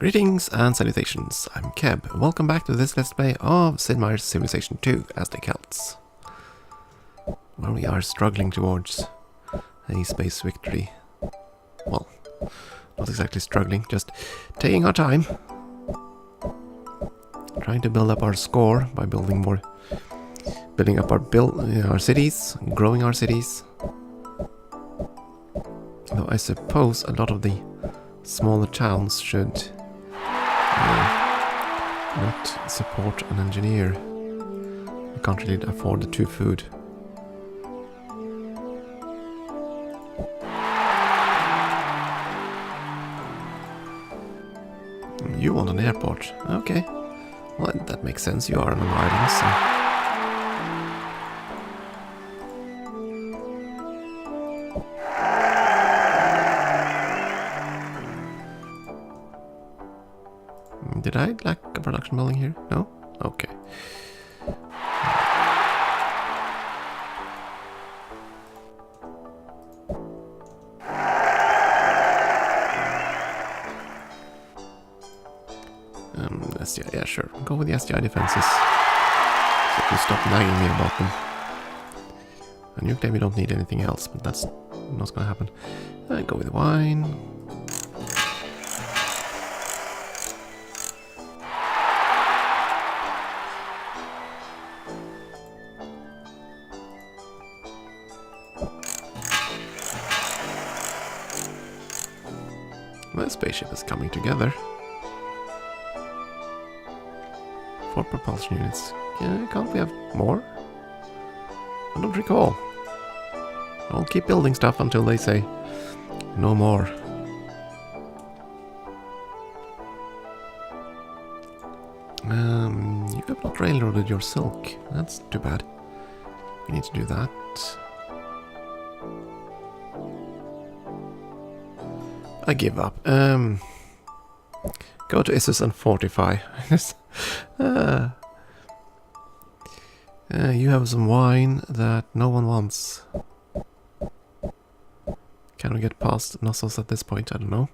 Greetings and salutations, I'm Keb. Welcome back to this Let's Play of Sid Meier's Civilization 2 as the Celts, where we are struggling towards a space victory. Well, not exactly struggling, just taking our time. Trying to build up our score by building up our cities, growing our cities. Though I suppose a lot of the smaller towns should not support an engineer. I can't really afford the 2 food. You want an airport? Okay. Well, that makes sense. You are on an island, so... Did I lack a production building here? No? Okay. SDI, yeah, sure. Go with the SDI defenses. So you stop nagging me about them. And you claim you don't need anything else, but that's not gonna happen. Go with wine. My spaceship is coming together. 4 propulsion units. Can't we have more? I don't recall. I'll keep building stuff until they say no more. You have not railroaded your silk. That's too bad. We need to do that. I give up. Go to Issus and fortify. You have some wine that no one wants. Can we get past Knossos at this point? I don't know.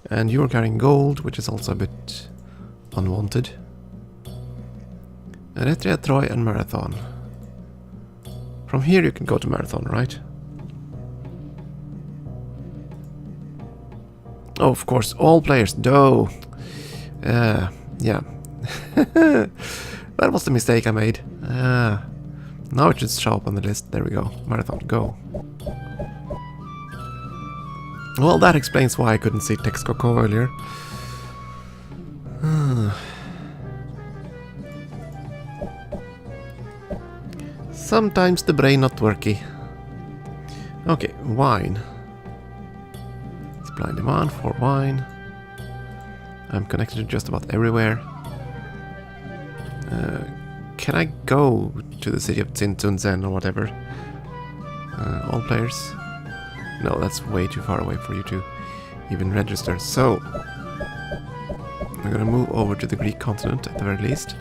And you are carrying gold, which is also a bit unwanted. Eretria, Troy, and Marathon. From here you can go to Marathon, right? Oh, of course, all players. Doh. Yeah. That was the mistake I made. Now it should show up on the list. There we go. Marathon, go. Well, that explains why I couldn't see Texcoco earlier. Sometimes the brain not worky. Okay, wine. Supply and demand for wine. I'm connected to just about everywhere. Can I go to the city of Tsintunzen or whatever? All players? No, that's way too far away for you to even register. So, I'm gonna move over to the Greek continent at the very least.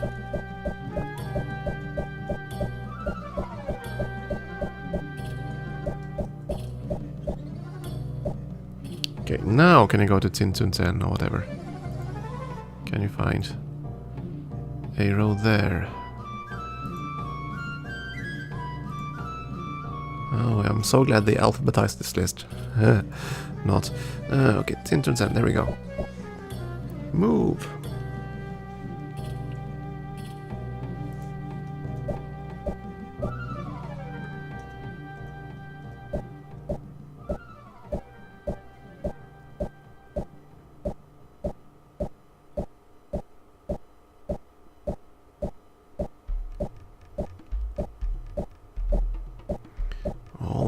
Okay, now can I go to Tsintunzen or whatever? Can you find a road there? Oh, I'm so glad they alphabetized this list. Not. Okay, Tsintunzen, there we go. Move!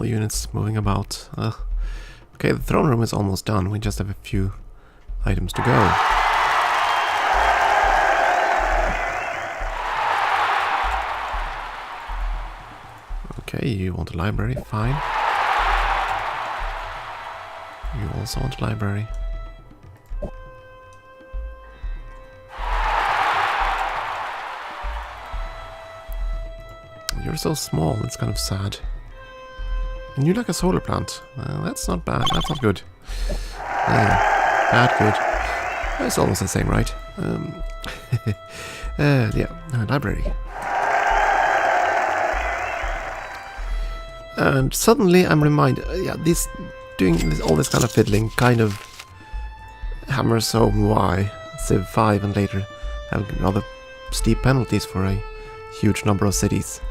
Units moving about. Okay, the throne room is almost done. We just have a few items to go. Okay, you want a library? Fine. You also want a library. You're so small, it's kind of sad. And you like a solar plant. That's not bad. That's not good. Bad good. It's almost the same, right? Yeah, library. And suddenly I'm reminded, yeah, all this kind of fiddling kind of hammers home why Civ 5 and later have rather steep penalties for a huge number of cities.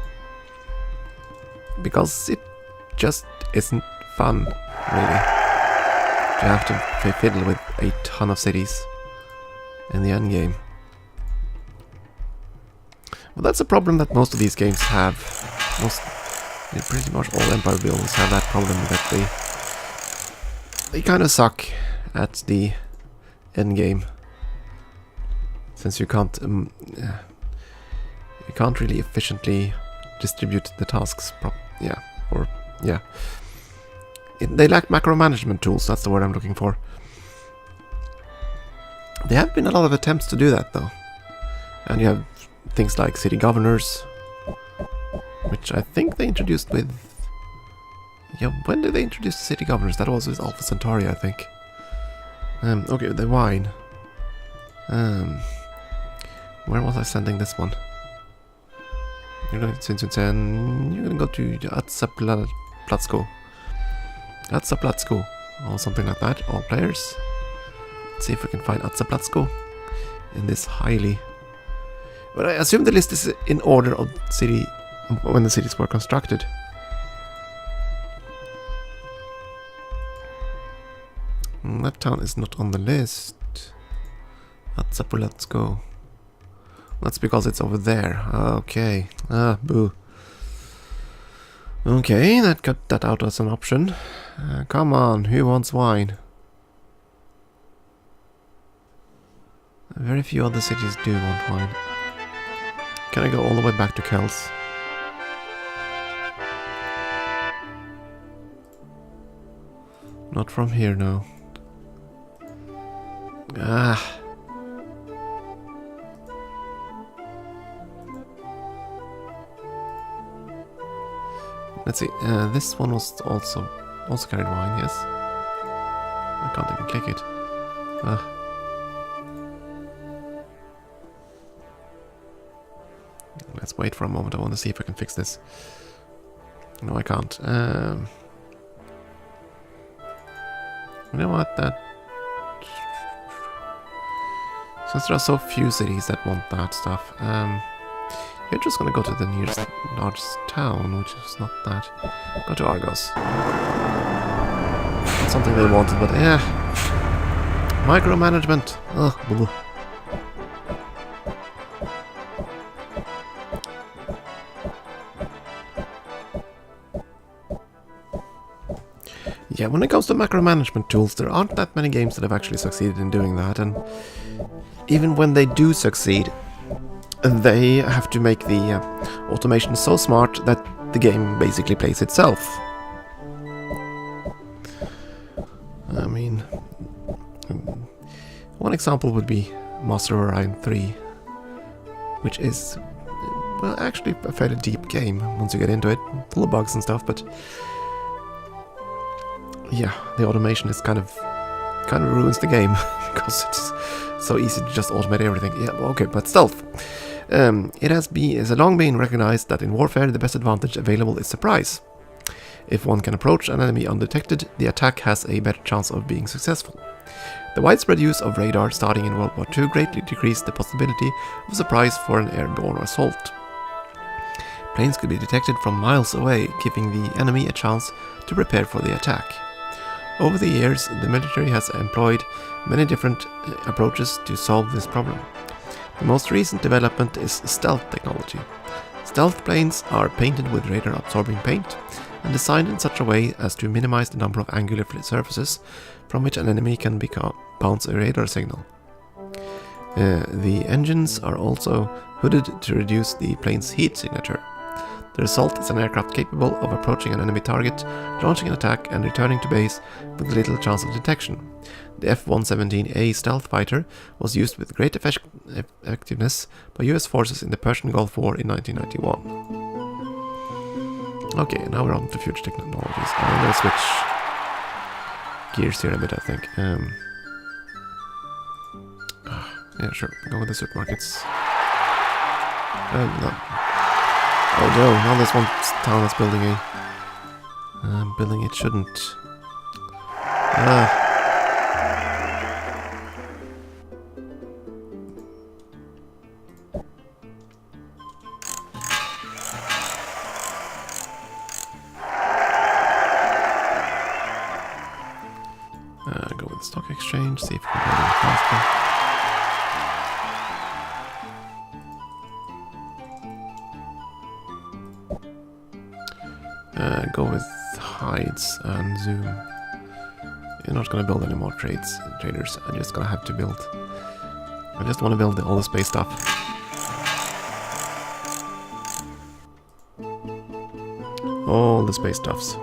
Because it just isn't fun, really. You have to fiddle with a ton of cities in the end game. But that's a problem that most of these games have. Pretty much all Empire builds have that problem that they kind of suck at the end game, since you can't really efficiently distribute the tasks. They lack macro management tools. That's the word I'm looking for. There have been a lot of attempts to do that, though, and you have things like city governors, which I think they introduced with... Yeah, when did they introduce the city governors? That was with Alpha Centauri, I think. Okay, the wine. Where was I sending this one? You're gonna go to Atzaplatsko. Atzaplatsko, or something like that. All players. Let's see if we can find Atzaplatsko in this highly... But I assume the list is in order of city... when the cities were constructed. That town is not on the list. Atzaplatsko. That's because it's over there. Okay. Boo. Okay, that cut that out as an option. Come on, who wants wine? Very few other cities do want wine. Can I go all the way back to Celts? Not from here, no. Let's see, this one was also carried wine, yes? I can't even click it. Let's wait for a moment, I want to see if I can fix this. No, I can't. You know what, since there are so few cities that want that stuff, you're just gonna go to the nearest largest town, which is not that. Go to Argos. Not something they wanted, but yeah. Micromanagement. Ugh. Yeah, when it comes to macro management tools, there aren't that many games that have actually succeeded in doing that, and even when they do succeed, they have to make the automation so smart that the game basically plays itself. I mean, one example would be Master of Orion 3, which is, well, actually a fairly deep game once you get into it, full of bugs and stuff, but yeah, the automation is kind of ruins the game because it's so easy to just automate everything. Yeah, okay, but stealth. It has long been recognized that in warfare the best advantage available is surprise. If one can approach an enemy undetected, the attack has a better chance of being successful. The widespread use of radar starting in World War II greatly decreased the possibility of surprise for an airborne assault. Planes could be detected from miles away, giving the enemy a chance to prepare for the attack. Over the years, the military has employed many different approaches to solve this problem. The most recent development is stealth technology. Stealth planes are painted with radar-absorbing paint and designed in such a way as to minimize the number of angular surfaces from which an enemy can bounce a radar signal. The engines are also hooded to reduce the plane's heat signature. The result is an aircraft capable of approaching an enemy target, launching an attack and returning to base with little chance of detection. The F-117A stealth fighter was used with great effectiveness by US forces in the Persian Gulf War in 1991. Okay, now we're on to future technologies. I'm going to switch gears here a bit, I think. Yeah, sure. Go with the supermarkets. No. Oh no, now there's one town that's building a... building it shouldn't. Ah. Go with the stock exchange, see if we can build it faster. Go with hides and zoom. You're not gonna build any more traders. I'm just gonna have to build. I just want to build all the space stuff. All the space stuffs.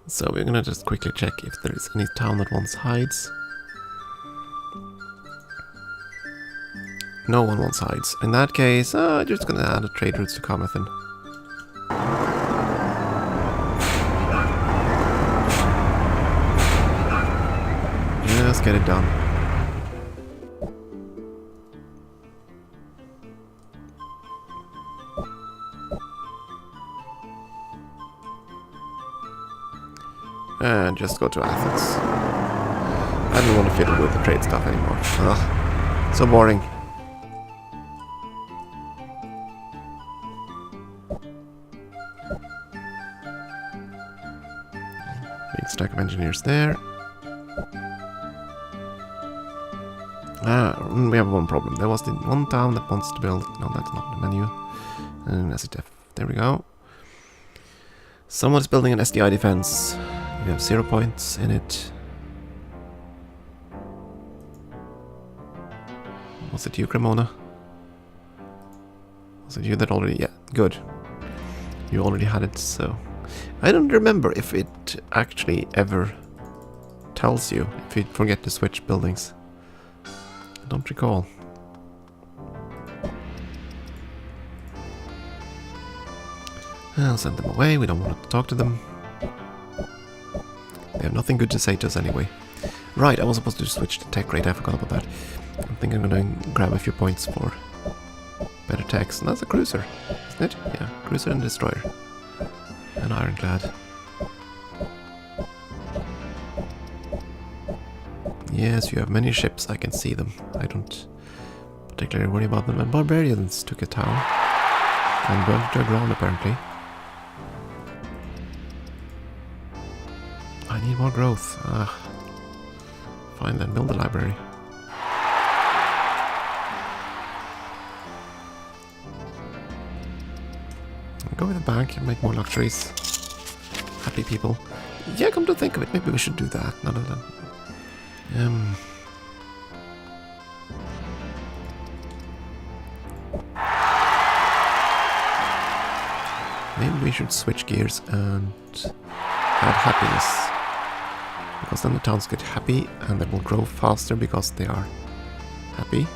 So we're gonna just quickly check if there is any town that wants hides. No one wants hides. In that case, I'm just gonna add a trade routes to Carmarthen. Let's get it done. And just go to Athens. I don't want to fiddle with the trade stuff anymore. Ugh, so boring. Big stack of engineers there. We have one problem. There was the one town that wants to build... No, that's not the menu. SDF. There we go. Someone's building an SDI defense. You have 0 points in it. Was it you, Cremona? Was it you that already... Yeah, good. You already had it, so... I don't remember if it actually ever tells you if you forget to switch buildings. I don't recall. I'll send them away, we don't want to talk to them. They have nothing good to say to us anyway. Right, I was supposed to switch to tech rate, I forgot about that. I think I'm gonna grab a few points for better techs. And that's a cruiser, isn't it? Yeah, cruiser and destroyer. And ironclad. Yes, you have many ships, I can see them. I don't particularly worry about them. And barbarians took a town and burned it to the ground, apparently. I need more growth. Fine then, build a library. Go with a bank and make more luxuries. Happy people. Yeah, come to think of it, maybe we should do that. No. Maybe we should switch gears and add happiness. Because then the towns get happy and they will grow faster because they are happy.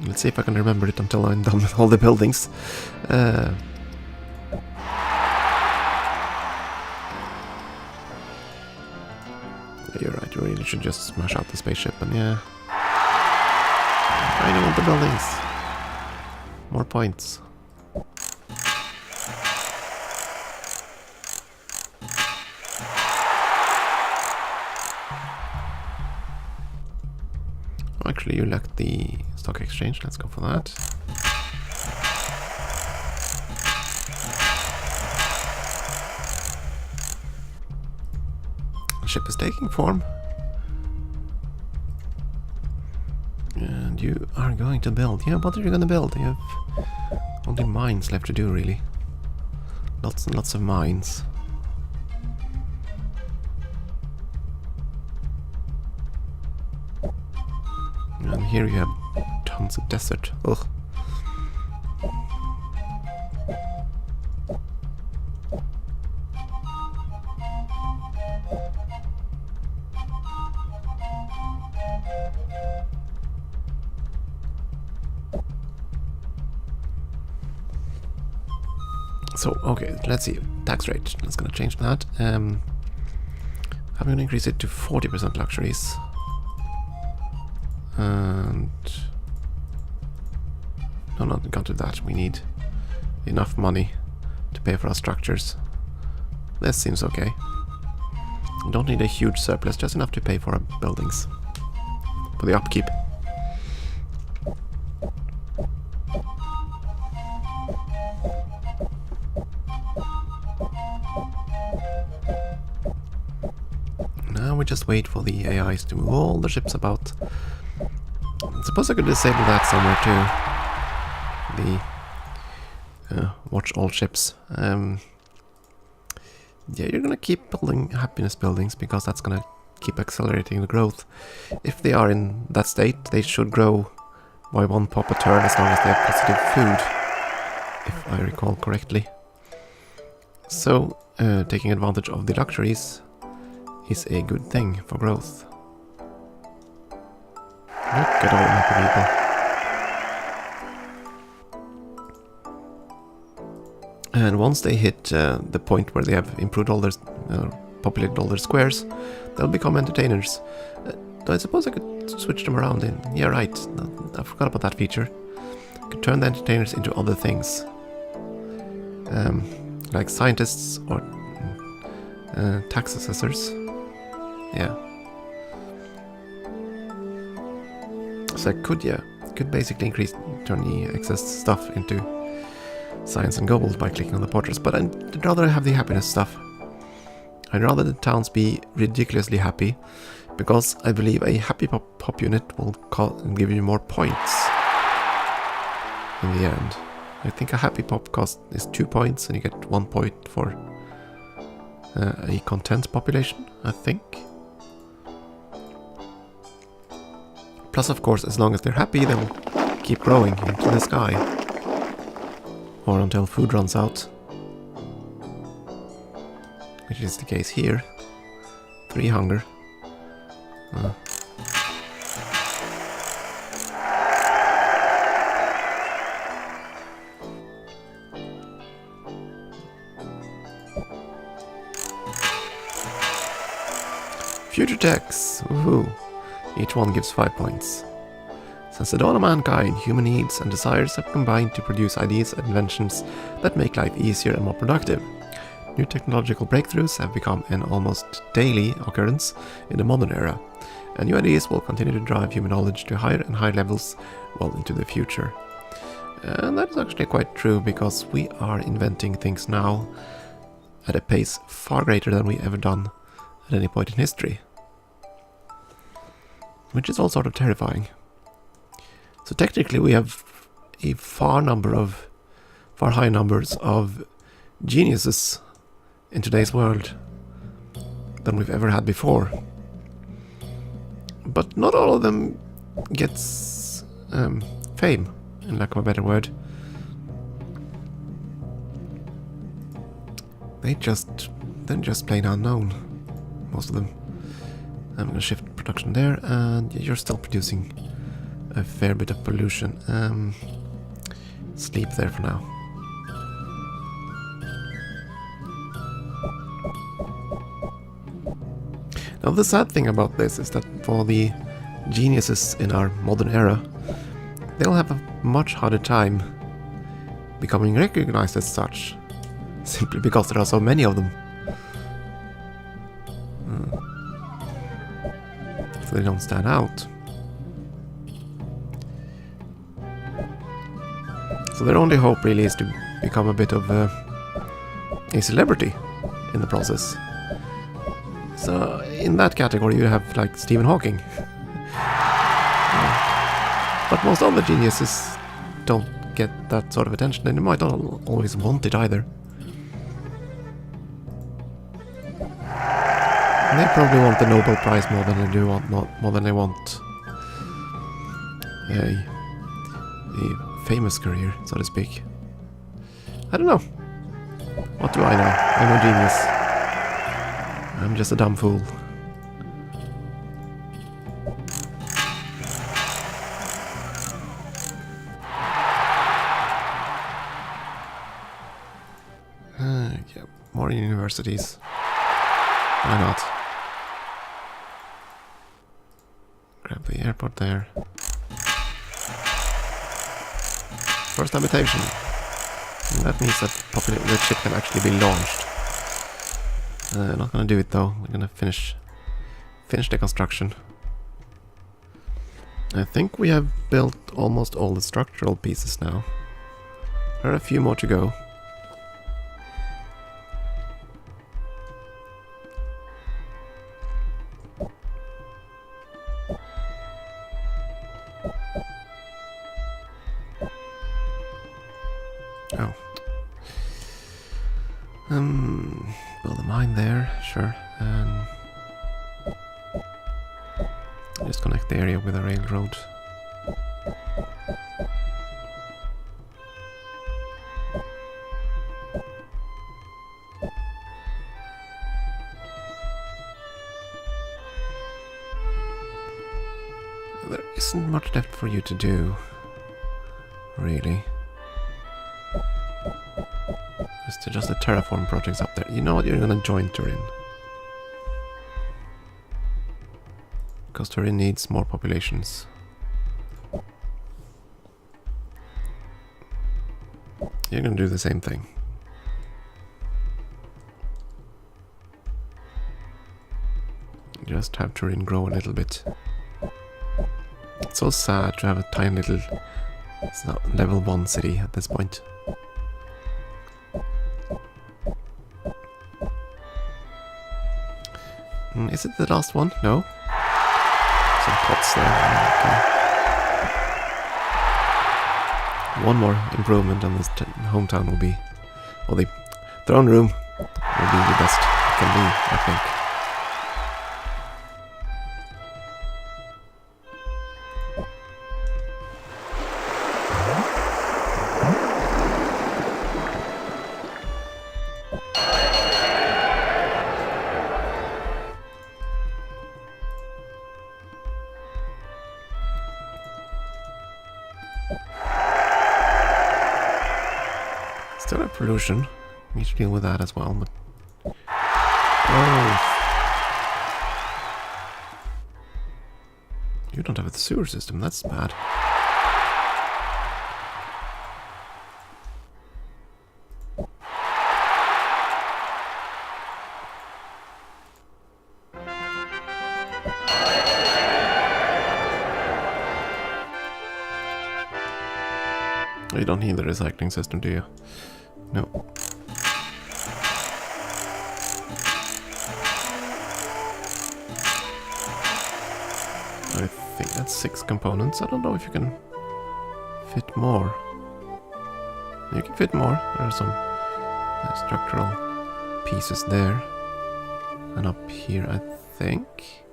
Let's see if I can remember it until I'm done with all the buildings. You're right, you really should just smash out the spaceship and yeah. I know the buildings. More points. Actually, you lack the stock exchange. Let's go for that. The ship is taking form. And you are going to build. Yeah, what are you going to build? You have only mines left to do, really. Lots and lots of mines. And here you have tons of desert. Ugh. So, okay, let's see. Tax rate. That's gonna change that. I'm going to increase it to 40% luxuries. And... no, not got to that. We need enough money to pay for our structures. This seems okay. Don't need a huge surplus, just enough to pay for our buildings. For the upkeep. Now we just wait for the AIs to move all the ships about. I suppose I could disable that somewhere too. The watch all ships. Yeah, you're gonna keep building happiness buildings because that's gonna keep accelerating the growth. If they are in that state, they should grow by 1 pop a turn as long as they have positive food, if I recall correctly. So, taking advantage of the luxuries is a good thing for growth. Look at all the happy people. And once they hit the point where they have improved all their, populated all their squares, they'll become entertainers. Though I suppose I could switch them around in... yeah, right, I forgot about that feature. I could turn the entertainers into other things. Like scientists or tax assessors. Yeah. So I could basically turn the excess stuff into science and gold by clicking on the portraits, but I'd rather have the happiness stuff. I'd rather the towns be ridiculously happy, because I believe a happy pop unit will give you more points in the end. I think a happy pop cost is 2 points, and you get 1 point for a content population, I think. Plus, of course, as long as they're happy, they'll keep growing into the sky. Or until food runs out. Which is the case here. 3 hunger. Future techs! Woohoo! Each one gives 5 points. Since the dawn of mankind, human needs and desires have combined to produce ideas and inventions that make life easier and more productive. New technological breakthroughs have become an almost daily occurrence in the modern era, and new ideas will continue to drive human knowledge to higher and higher levels well into the future. And that is actually quite true, because we are inventing things now at a pace far greater than we ever done at any point in history. Which is all sort of terrifying. So technically we have a far high numbers of geniuses in today's world than we've ever had before. But not all of them gets fame, in lack of a better word. They're just plain unknown, most of them. I'm gonna shift production there, and you're still producing a fair bit of pollution. Sleep there for now. Now the sad thing about this is that for the geniuses in our modern era, they'll have a much harder time becoming recognized as such, simply because there are so many of them. So they don't stand out. So their only hope really is to become a bit of a celebrity in the process. So in that category you have like Stephen Hawking. But most other geniuses don't get that sort of attention, and they might not always want it either. And they probably want the Nobel Prize more than they want a famous career, so to speak. I don't know. What do I know? I'm no genius. I'm just a dumb fool. Yeah, more universities. Why not? Grab the airport there. First habitation. And that means that the ship can actually be launched. Not gonna do it though. We're gonna finish the construction. I think we have built almost all the structural pieces now. There are a few more to go. Oh. Build a mine there, sure. Just connect the area with a railroad. There isn't much left for you to do, really. Just the terraform projects up there. You know what? You're gonna join Turin. Because Turin needs more populations. You're gonna do the same thing. Just have Turin grow a little bit. It's so sad to have a tiny little level 1 city at this point. Is it the last one? No? Some pots there. Okay. One more improvement on this hometown will be... Well, the throne room will be the best it can be, I think. Still have pollution. We need to deal with that as well, but... Oh! You don't have a sewer system, that's bad. You don't need the recycling system, do you? No. I think that's 6 components. I don't know if you can fit more. You can fit more. There are some structural pieces there. And up here, I think.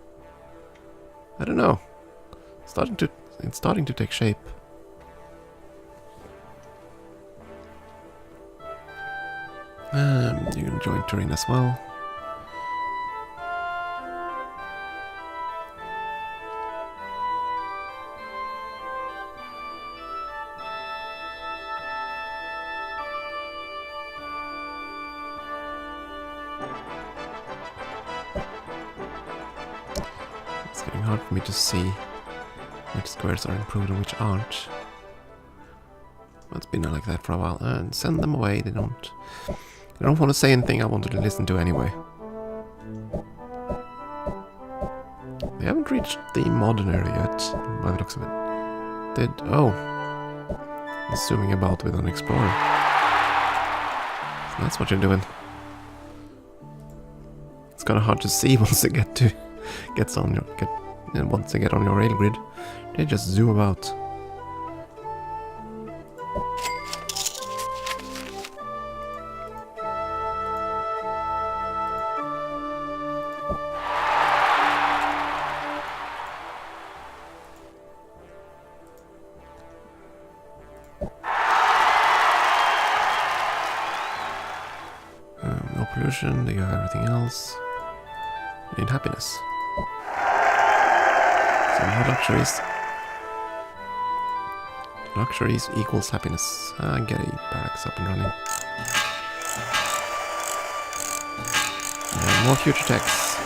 I don't know. It's starting to take shape. You can join Turin as well. It's getting hard for me to see which squares are improved and which aren't. It's been like that for a while. And send them away. They don't want to say anything I wanted to listen to anyway. They haven't reached the modern area yet, by the looks of it. Oh, he's zooming about with an explorer. So that's what you're doing. It's kind of hard to see once they get on your rail grid. They just zoom about. No pollution, they got everything else. You need happiness. Some more luxuries. Luxuries equals happiness. Get a barracks up and running. More future techs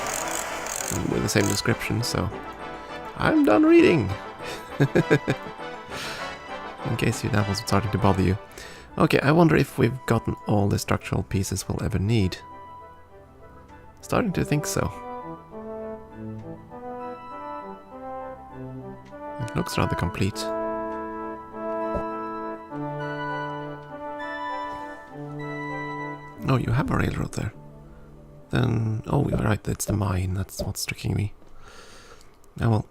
with the same description, so I'm done reading! In case that was starting to bother you. Okay, I wonder if we've gotten all the structural pieces we'll ever need. Starting to think so. It looks rather complete. Oh, you have a railroad there. Then... oh, you're right, that's the mine. That's what's tricking me. Oh well.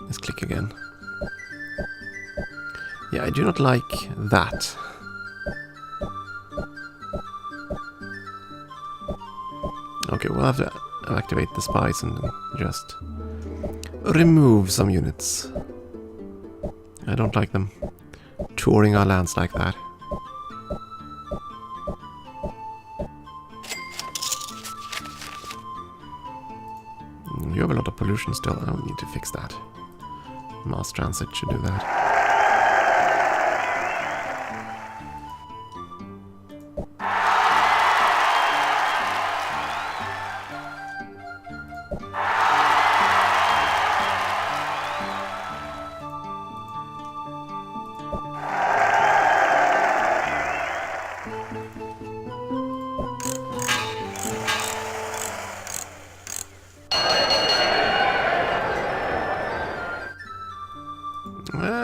Let's click again. Yeah, I do not like that. Okay, we'll have to activate the spies and just remove some units. I don't like them touring our lands like that. You have a lot of pollution still. I don't need to fix that. Mass transit should do that.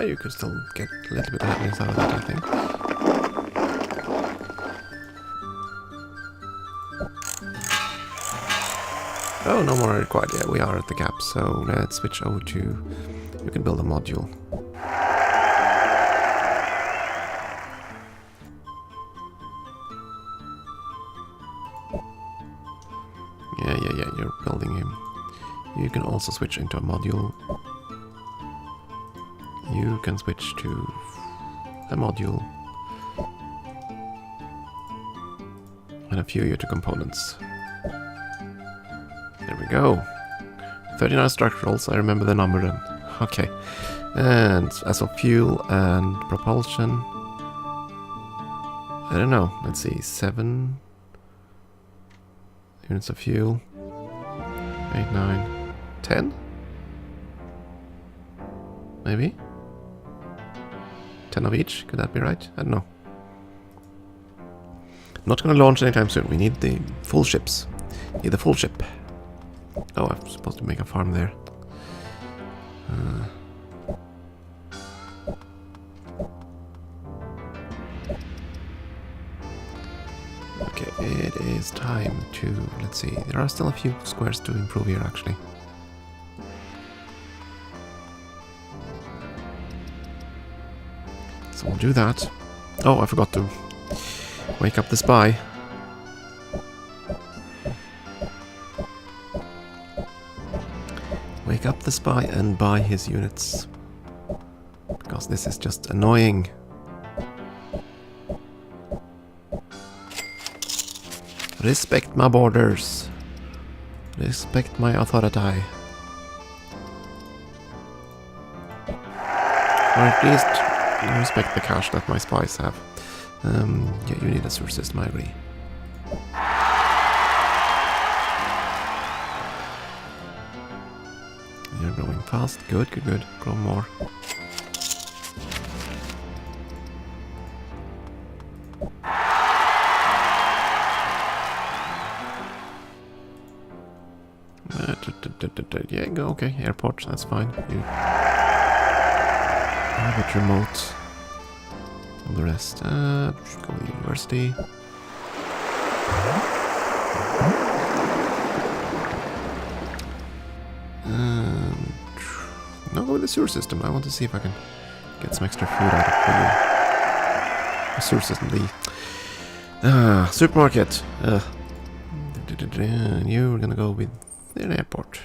You could still get a little bit of happiness out of that, I think. Oh, no more required. Yeah, we are at the cap, so let's switch over to... you can build a module. Yeah, you're building him. You can also switch into a module. You can switch to a module and a few user components. There we go. 39 structurals, I remember the number then. Okay. And as of fuel and propulsion, I don't know, let's see, 7 units of fuel, 8, 9, 10? Maybe? 10 of each, could that be right? I don't know. Not gonna launch anytime soon, we need the full ships. Need the full ship. Oh, I'm supposed to make a farm there. Okay, it is time to... let's see, there are still a few squares to improve here actually. So we'll do that. Oh, I forgot to wake up the spy. Wake up the spy and buy his units. Because this is just annoying. Respect my borders. Respect my authority. Or at least respect the cash that my spies have. Yeah, you need a sewer system, I agree. You're growing fast. Good, good, good. Grow more. Yeah, go, okay. Airport, that's fine. You a bit remote. All the rest. Go to university. No, go with the sewer system. I want to see if I can get some extra food out of the sewer system. The supermarket. You're gonna go with an airport.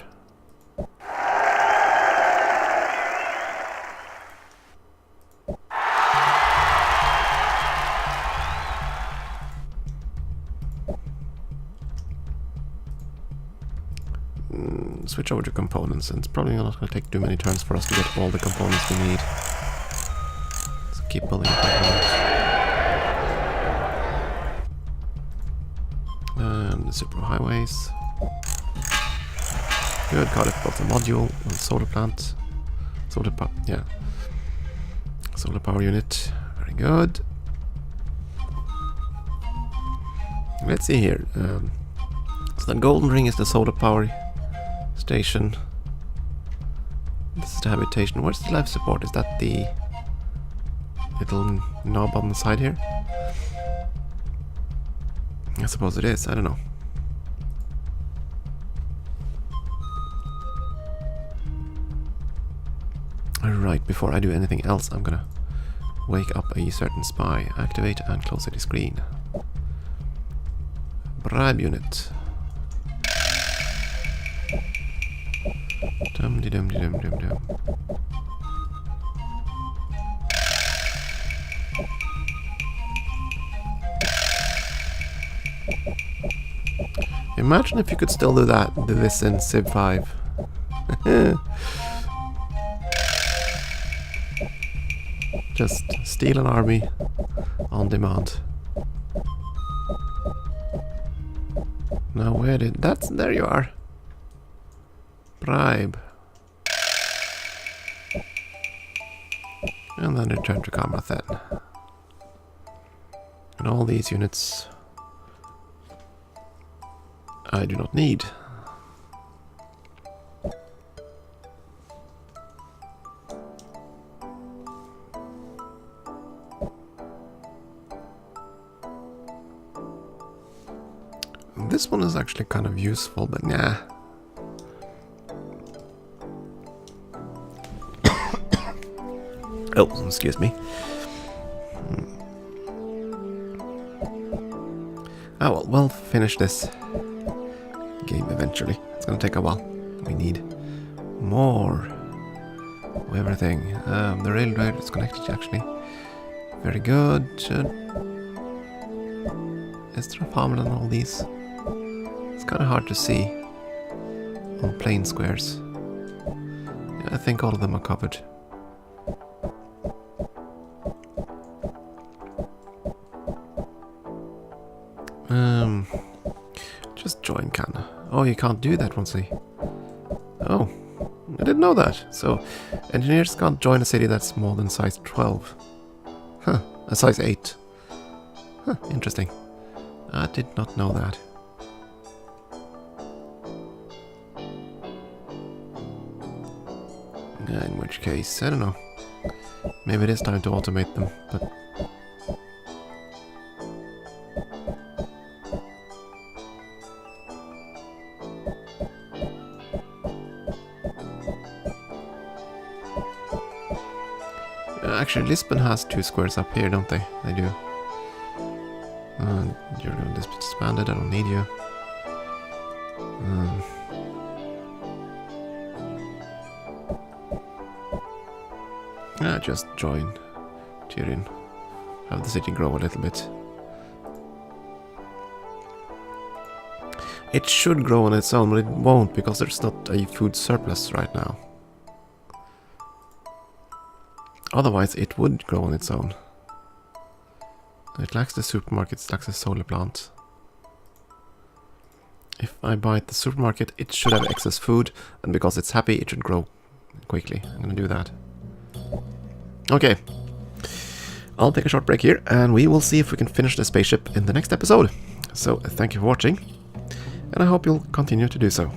Switch over to components, and it's probably not going to take too many turns for us to get all the components we need. So keep building components. the superhighways. Good, Cardiff built a module with solar plant. Solar power unit. Very good. Let's see here. So the golden ring is the solar power station. This is the habitation. Where's the life support? Is that the little knob on the side here? I suppose it is. I don't know. Alright, before I do anything else, I'm gonna wake up a certain spy. Activate and close the screen. Bribe unit. Dum-de-dum-de-dum-dum-dum. Imagine if you could still do this in Civ 5. Just steal an army on demand. Now where did... there you are. Bribe. And then return to combat then. And all these units I do not need. This one is actually kind of useful, but nah. Oh, excuse me. Oh well, we'll finish this game eventually. It's gonna take a while. We need more of everything. The railway is connected actually. Very good. Is there a farmland on all these? It's kind of hard to see on plain squares. Yeah, I think all of them are covered. Just join can. Oh, you can't do that once they... Oh, I didn't know that. So, engineers can't join a city that's more than size 12. Huh, a size 8. Huh, interesting. I did not know that. In which case, I don't know. Maybe it is time to automate them, but... Actually, Lisbon has 2 squares up here, don't they? They do. You're going to be disbanded, I don't need you. Just join Tyrion. Have the city grow a little bit. It should grow on its own, but it won't because there's not a food surplus right now. Otherwise, it would grow on its own. It lacks the supermarket, it lacks the solar plant. If I buy at the supermarket, it should have excess food, and because it's happy, it should grow quickly. I'm gonna do that. Okay. I'll take a short break here, and we will see if we can finish the spaceship in the next episode. So, thank you for watching, and I hope you'll continue to do so.